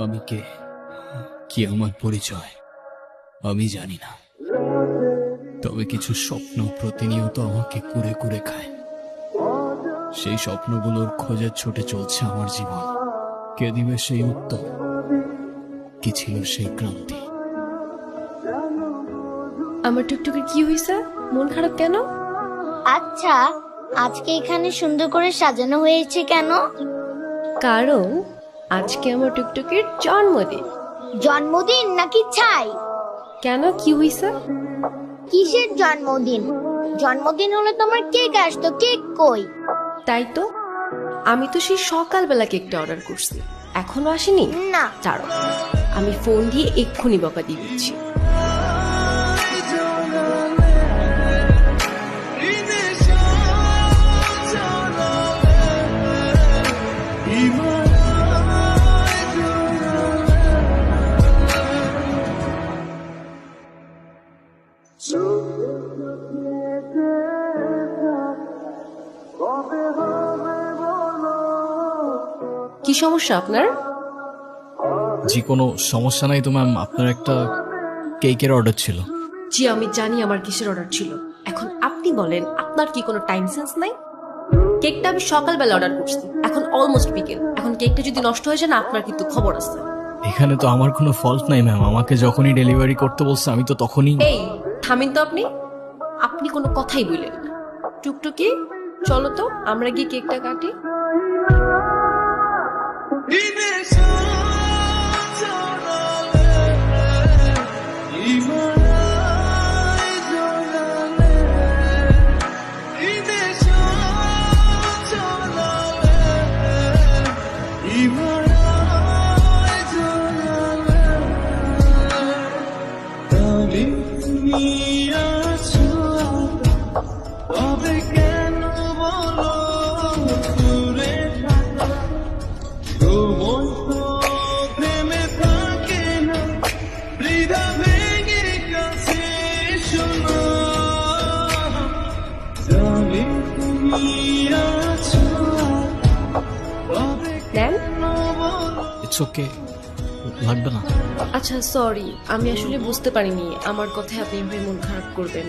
আমি কে, কি আমার পরিচয় আমি জানি না, তবে কিছু স্বপ্ন প্রতিনিয়ত আমাকে কুরে কুরে খায়। সেই স্বপ্নগুলোর খোঁজে ছুটে চলছে আমার জীবন। কে দিবে সেই উত্তর? কি ছিল সেই ক্রান্তি? আমার টুকটুকির কি হয়েছে? মন খারাপ কেন? আচ্ছা, আজকে এখানে সুন্দর করে সাজানো হয়েছে কেন? কারণ আজকে আমার টুকটুকির জন্মদিন। জন্মদিন নাকি ছাই? কেন, কি হয়েছে? কিসের জন্মদিন? জন্মদিন হলে তোমার কেক আসতো, কেক কই? তাই তো, আমি তো সেই সকালবেলা কেকটা অর্ডার করছি, এখনো আসেনি। না, ছাড়ো, আমি ফোন দিয়ে এক্ষুনি বকা দিয়ে দিচ্ছি। কি সমস্যা আপনার? জি কোনো সমস্যা নাই তো ম্যাম, আপনার একটা কেকের অর্ডার ছিল। জি আমি জানি আমার কিসের অর্ডার ছিল। এখন আপনি বলেন, আপনার কি কোনো টাইম সেন্স নাই? কেকটা আমি সকালবেলা অর্ডার করছি, এখন অলমোস্ট বিকেল। এখন কেকটা যদি নষ্ট হয়ে যায় না, আপনার কিন্তু খবর আছে। এখানে তো আমার কোনো ফল্ট নাই ম্যাম, আমাকে যখনই ডেলিভারি করতে বলছে আমি তো তখনই। এই থামেন তো আপনি, আপনি কোনো কথাই বললেন না। টুকটুকি চলো তো, আমরা গিয়ে কেকটা কাটি। দেন। ইটস ওকে, লাগবে না। আচ্ছা সরি, আমি আসলে বুঝতে পারিনি আমার কথায় আপনি এভাবে মন খারাপ করবেন।